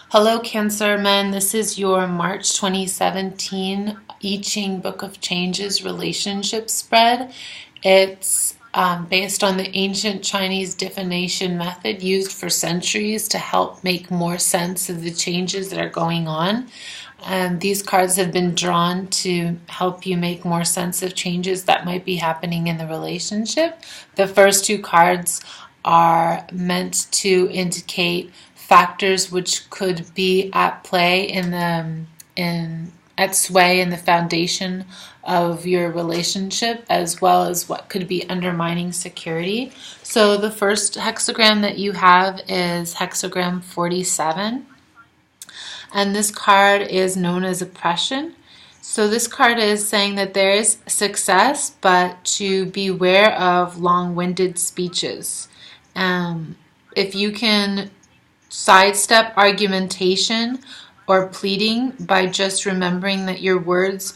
Hello, Cancer Men. This is your March 2017 I Ching Book of Changes relationship spread. It's based on the ancient Chinese divination method used for centuries to help make more sense of the changes that are going on. These cards have been drawn to help you make more sense of changes that might be happening in the relationship. The first two cards are meant to indicate factors which could be at play at sway in the foundation of your relationship, as well as what could be undermining security. So the first hexagram that you have is hexagram 47, and this card is known as oppression. So this card is saying that there is success, but to beware of long-winded speeches. If you can sidestep argumentation or pleading by just remembering that your words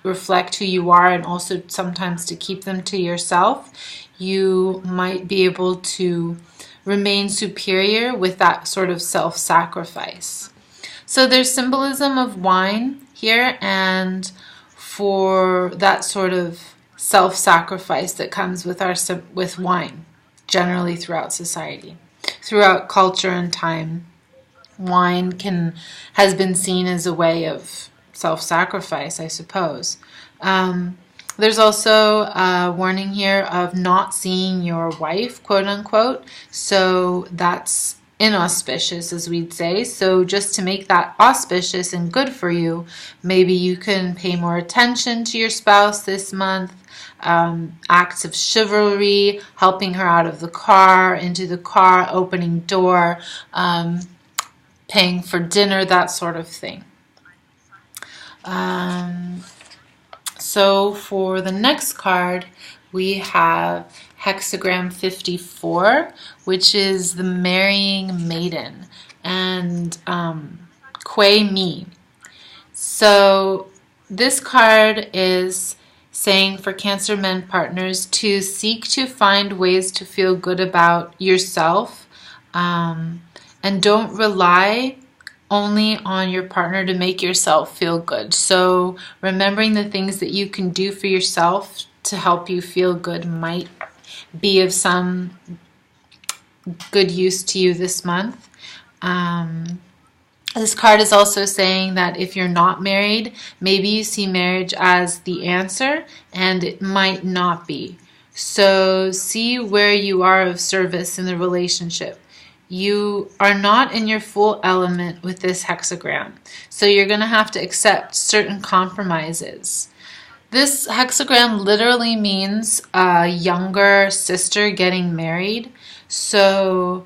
reflect who you are, and also sometimes to keep them to yourself, you might be able to remain superior with that sort of self-sacrifice. So there's symbolism of wine here, and for that sort of self-sacrifice that comes with wine generally throughout society. Throughout culture and time, wine has been seen as a way of self-sacrifice, I suppose. There's also a warning here of not seeing your wife, quote unquote. So that's inauspicious, as we'd say. So just to make that auspicious and good for you, maybe you can pay more attention to your spouse this month. Acts of chivalry, helping her out of the car, into the car, opening door, paying for dinner, that sort of thing. So for the next card, we have hexagram 54, which is the marrying maiden, and Kuei Mi. So this card is saying for Cancer Men partners to seek to find ways to feel good about yourself, and don't rely only on your partner to make yourself feel good. So remembering the things that you can do for yourself to help you feel good might be of some good use to you this month. This card is also saying that if you're not married, maybe you see marriage as the answer, and it might not be. So see where you are of service in the relationship. You are not in your full element with this hexagram, so you're going to have to accept certain compromises. This hexagram literally means a younger sister getting married. So,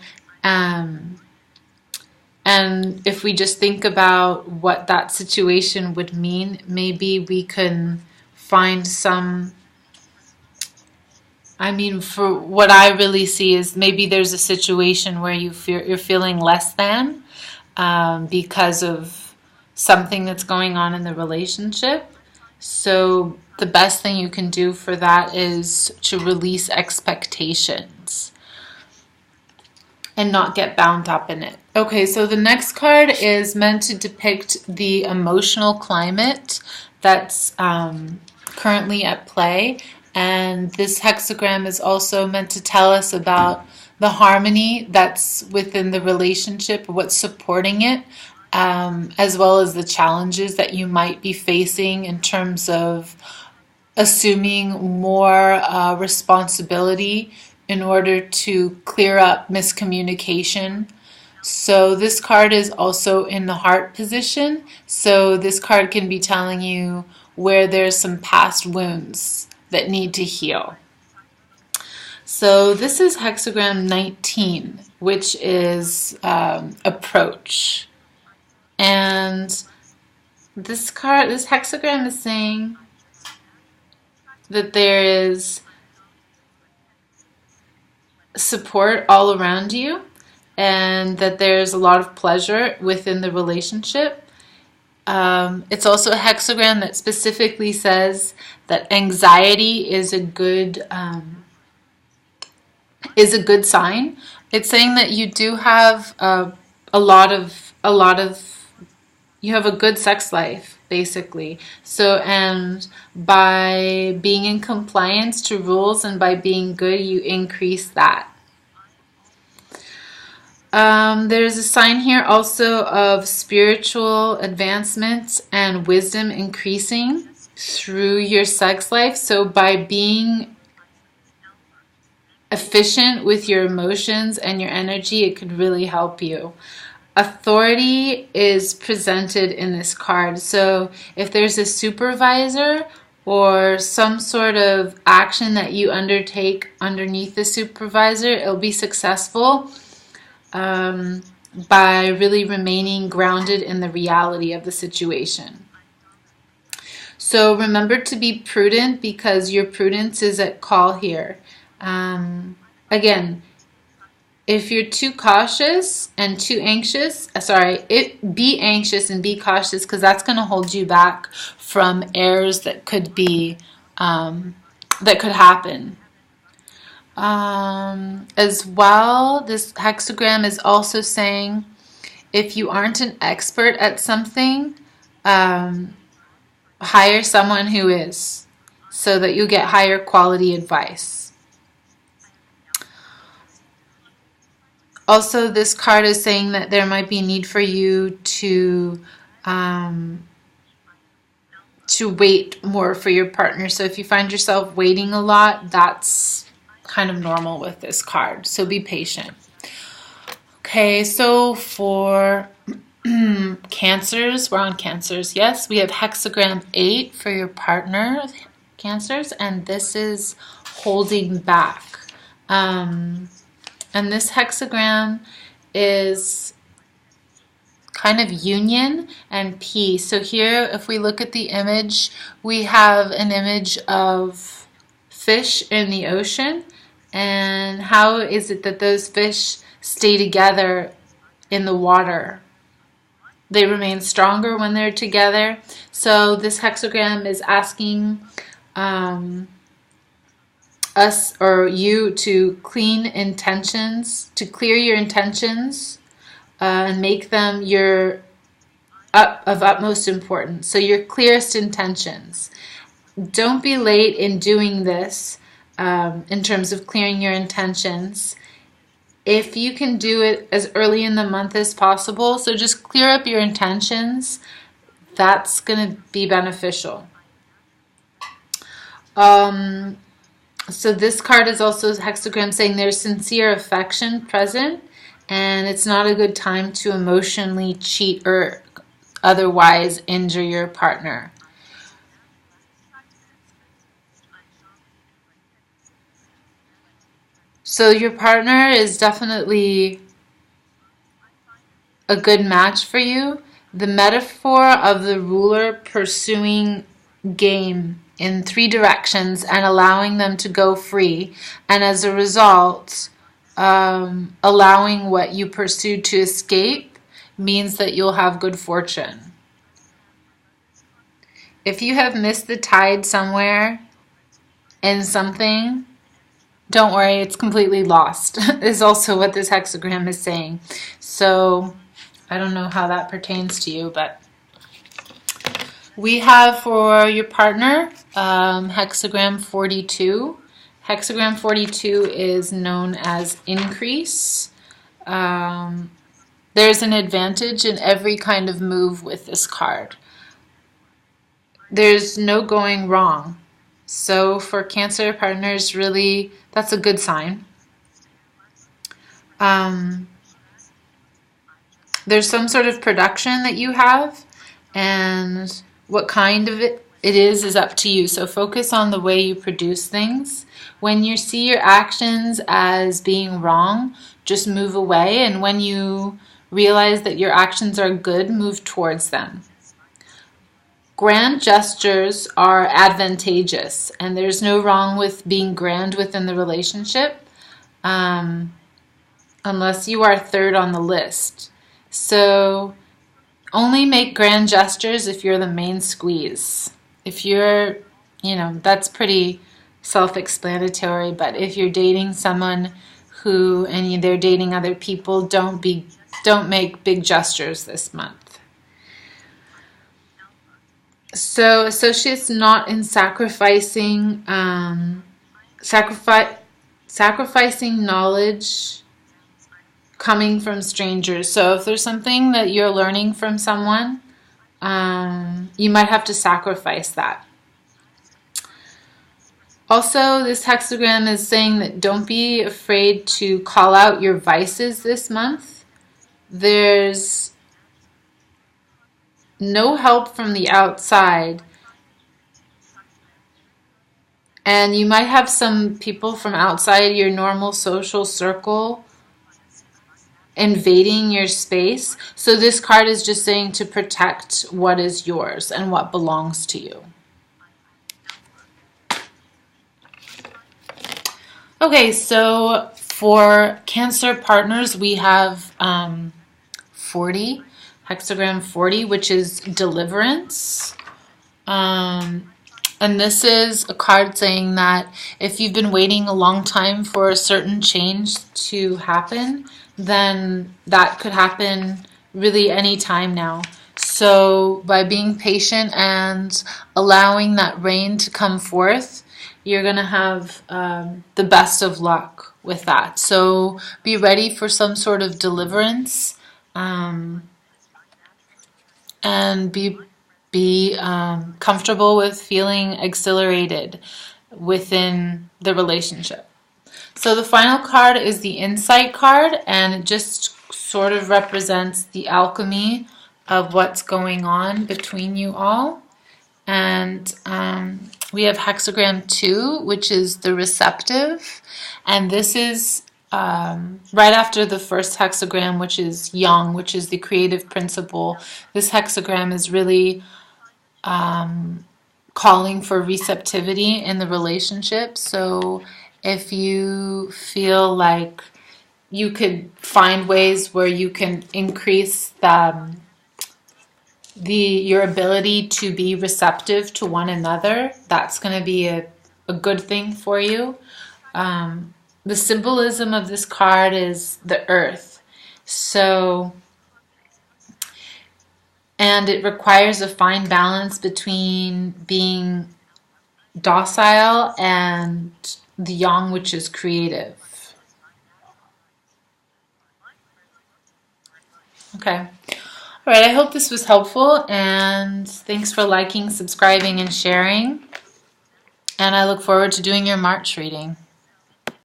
and if we just think about what that situation would mean, maybe we can find some, for what I really see is maybe there's a situation where you're feeling less than because of something that's going on in the relationship. So the best thing you can do for that is to release expectations and not get bound up in it. Okay, so the next card is meant to depict the emotional climate that's currently at play. And this hexagram is also meant to tell us about the harmony that's within the relationship, what's supporting it, as well as the challenges that you might be facing in terms of assuming more responsibility in order to clear up miscommunication. So this card is also in the heart position. So this card can be telling you where there's some past wounds that need to heal. So this is hexagram 19, which is approach. And this hexagram is saying that there is support all around you, and that there's a lot of pleasure within the relationship. It's also a hexagram that specifically says that anxiety is a good sign. It's saying that you do have a lot of you have a good sex life, basically. So, and by being in compliance to rules and by being good, you increase that. There's a sign here also of spiritual advancement and wisdom increasing through your sex life. So by being efficient with your emotions and your energy, it could really help you. Authority is presented in this card. So if there's a supervisor or some sort of action that you undertake underneath the supervisor, it'll be successful by really remaining grounded in the reality of the situation. So remember to be prudent because your prudence is at call here. Again, if you're too cautious and too anxious, be anxious and be cautious because that's going to hold you back from errors that could be, that could happen. As well, this hexagram is also saying if you aren't an expert at something, hire someone who is so that you get higher quality advice. Also, this card is saying that there might be a need for you to wait more for your partner. So if you find yourself waiting a lot, that's kind of normal with this card. So be patient. Okay, so for Cancers, we're on Cancers. Yes, we have hexagram 8 for your partner, Cancers, and this is holding back. And this hexagram is kind of union and peace. So here, if we look at the image, we have an image of fish in the ocean. And how is it that those fish stay together in the water? They remain stronger when they're together. So this hexagram is asking us or you to clear your intentions and make them of utmost importance. So your clearest intentions. Don't be late in doing this in terms of clearing your intentions. If you can do it as early in the month as possible, so just clear up your intentions, that's going to be beneficial. So this card is also a hexagram saying there's sincere affection present, and it's not a good time to emotionally cheat or otherwise injure your partner. So your partner is definitely a good match for you. The metaphor of the ruler pursuing game in 3 directions and allowing them to go free, and as a result, allowing what you pursued to escape means that you'll have good fortune. If you have missed the tide somewhere in something, don't worry, it's completely lost, is also what this hexagram is saying. So I don't know how that pertains to you, but we have for your partner hexagram 42. Hexagram 42 is known as increase. There's an advantage in every kind of move with this card. There's no going wrong. So for Cancer partners, really, that's a good sign. There's some sort of production that you have, and what kind of it is up to you. So focus on the way you produce things. When you see your actions as being wrong, just move away. And when you realize that your actions are good, move towards them. Grand gestures are advantageous, and there's no wrong with being grand within the relationship, unless you are third on the list. So only make grand gestures if you're the main squeeze. If you're, that's pretty self-explanatory, but if you're dating someone and they're dating other people, don't be Don't make big gestures this month. So associates not in sacrificing sacrificing knowledge coming from strangers. So if there's something that you're learning from someone, you might have to sacrifice that. Also, this hexagram is saying that don't be afraid to call out your vices this month. There's no help from the outside. And you might have some people from outside your normal social circle invading your space. So this card is just saying to protect what is yours and what belongs to you. Okay, so for Cancer partners, we have 40, hexagram 40, which is deliverance. And this is a card saying that if you've been waiting a long time for a certain change to happen, then that could happen really any time now. So by being patient and allowing that rain to come forth, you're going to have the best of luck with that. So be ready for some sort of deliverance, and be comfortable with feeling exhilarated within the relationship. So the final card is the Insight card, and it just sort of represents the alchemy of what's going on between you all. And we have hexagram 2, which is the receptive, and this is right after the first hexagram, which is Yang, which is the creative principle. This hexagram is really calling for receptivity in the relationship. So if you feel like you could find ways where you can increase your ability to be receptive to one another, that's going to be a good thing for you. The symbolism of this card is the earth. So, and it requires a fine balance between being docile and the yang, which is creative. Okay. All right, I hope this was helpful, and thanks for liking, subscribing, and sharing. And I look forward to doing your March reading.